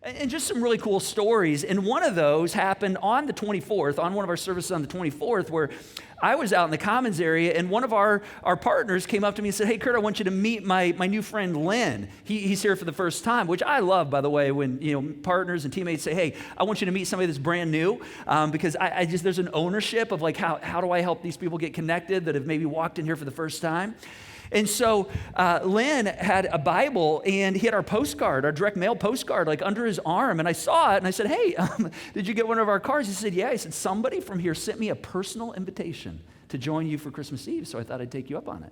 And just some really cool stories. And one of those happened on the 24th, on one of our services on the 24th, where I was out in the Commons area, and one of our partners came up to me and said, "Hey, Kurt, I want you to meet my new friend, Len. He's here for the first time," which I love, by the way, when partners and teammates say, "Hey, I want you to meet somebody that's brand new," because I just, there's an ownership of like, how do I help these people get connected that have maybe walked in here for the first time? And so Len had a Bible, and he had our postcard, our direct mail postcard, like under his arm. And I saw it, and I said, "Hey, did you get one of our cards?" He said, "Yeah." He said, "Somebody from here sent me a personal invitation to join you for Christmas Eve, so I thought I'd take you up on it."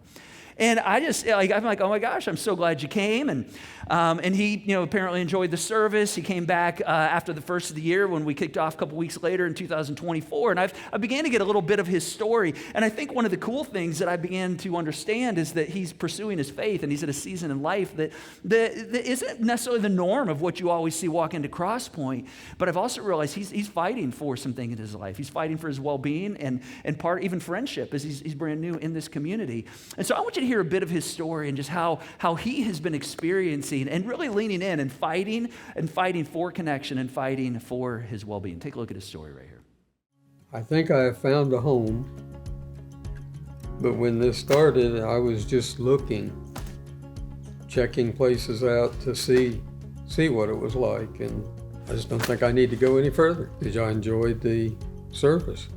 And I'm like, "Oh my gosh, I'm so glad you came." And he, apparently enjoyed the service. He came back after the first of the year when we kicked off a couple weeks later in 2024. And I began to get a little bit of his story. And I think one of the cool things that I began to understand is that he's pursuing his faith, and he's at a season in life that isn't necessarily the norm of what you always see walk into Cross Point. But I've also realized he's fighting for something in his life. He's fighting for his well-being and part even friendship, as he's brand new in this community. And so I want you to hear a bit of his story and just how he has been experiencing and really leaning in and fighting for connection and fighting for his well-being. Take a look at his story right here. I think I have found a home, but when this started, I was just looking, checking places out to see what it was like, and I just don't think I need to go any further because I enjoyed the service.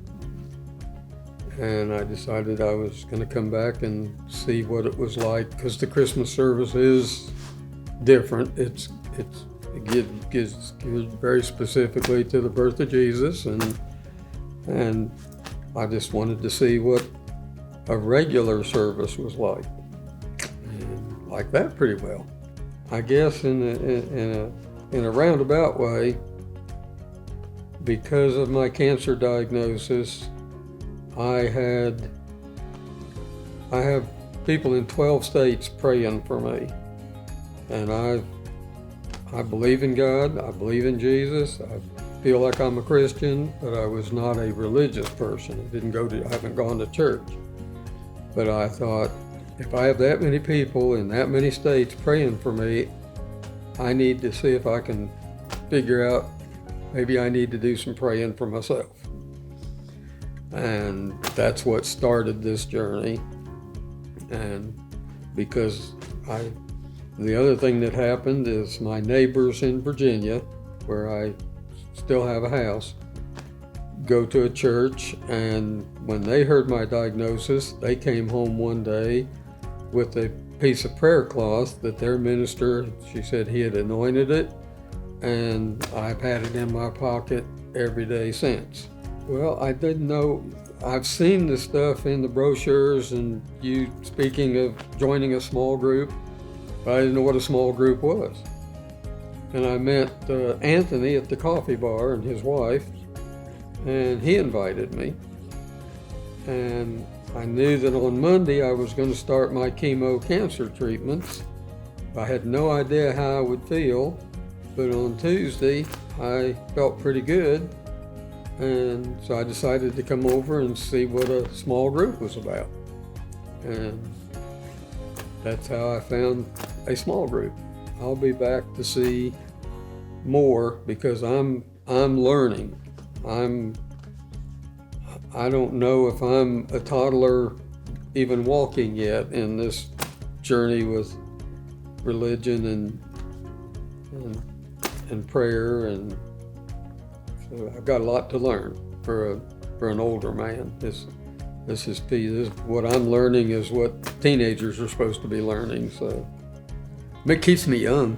And I decided I was going to come back and see what it was like, because the Christmas service is different. It gives very specifically to the birth of Jesus, and I just wanted to see what a regular service was like, and like that pretty well. I guess in a roundabout way, because of my cancer diagnosis, I have people in 12 states praying for me, and I believe in God, I believe in Jesus, I feel like I'm a Christian, but I was not a religious person. I haven't gone to church. But I thought, if I have that many people in that many states praying for me, I need to see if I can figure out, maybe I need to do some praying for myself. And that's what started this journey. And because the other thing that happened is my neighbors in Virginia, where I still have a house, go to a church, and when they heard my diagnosis, they came home one day with a piece of prayer cloth that their minister, she said he had anointed it, and I've had it in my pocket every day since. Well, I didn't know. I've seen the stuff in the brochures and you speaking of joining a small group, but I didn't know what a small group was. And I met Anthony at the coffee bar and his wife, and he invited me. And I knew that on Monday I was going to start my chemo cancer treatments. I had no idea how I would feel, but on Tuesday I felt pretty good. And so I decided to come over and see what a small group was about. And that's how I found a small group. I'll be back to see more because I'm learning. I don't know if I'm a toddler even walking yet in this journey with religion and prayer, and so I've got a lot to learn for an older man. This is what I'm learning is what teenagers are supposed to be learning. So it keeps me young.